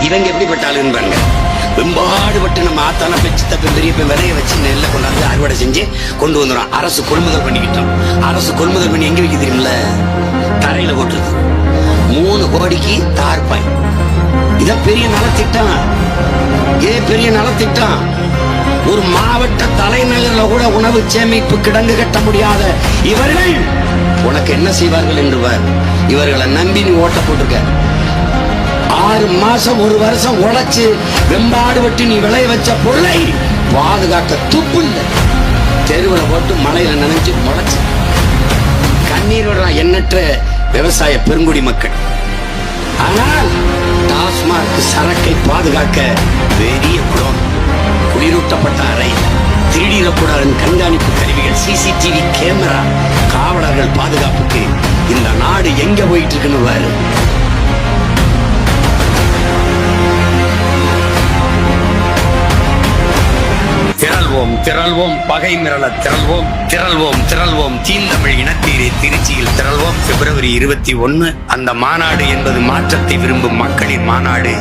இவங்க எப்படிப்பட்ட ஆளுன்னு பாருங்க. வெம்பாடுபட்டு நம்ம ஆத்தான பெச்சு தப்ப பெரிய விதைய வச்சு நெல்ல கொண்டாந்து அறுவடை செஞ்சு கொண்டு வந்துடும். அரசு கொள்முதல் பண்ணிக்கிட்டோம். அரசு கொள்முதல் பண்ணி எங்க வைக்க தெரியுமில்ல? தரையில போட்டுருது. 3 கோடிக்கு தார்பாய். இதான் பெரிய நலத்திட்டம். பெரிய நலத்திட்டம். ஒரு மாவட்ட தலைநகர்ல கூட உணவு சேமிப்பு கிடங்கு கட்ட முடியாத இவர்கள் உனக்கு என்ன செய்வார்கள் என்றுவார். இவர்களை நம்பி நீ ஓட்ட போட்டிருக்க. 6 மாசம் 1 வருஷம் உழைச்சு வெம்பாடு விட்டு நீ விளைய வச்ச பொருளை பாதுகாக்க துப்பு இல்லை. தெருவில் போட்டு மலையில நனைஞ்சு முளைச்சு கண்ணீர் விடுறான் எண்ணற்ற விவசாய பெருங்குடி மக்கள். ஆனால் டாஸ்மாக் சரக்கை பாதுகாக்க பெரிய குளம், குளிரூட்டப்பட்ட அறை, திருடிடக்கூடாது கண்காணிப்பு கருவிகள், சிசிடிவி கேமரா, காவலர்கள் பாதுகாப்புக்கு இந்த நாடு எங்க போயிட்டு இருக்குன்னு பாரு. திரள்வோம் திரள்வோம், பகை மிரள திரள்வோம் திரள்வோம் திரள்வோம், தீந்தமிழ் இனத்தீரை திருச்சியில் திரள்வோம். February 21 அந்த மாநாடு என்பது மாற்றத்தை விரும்பும் மக்களின் மாநாடு.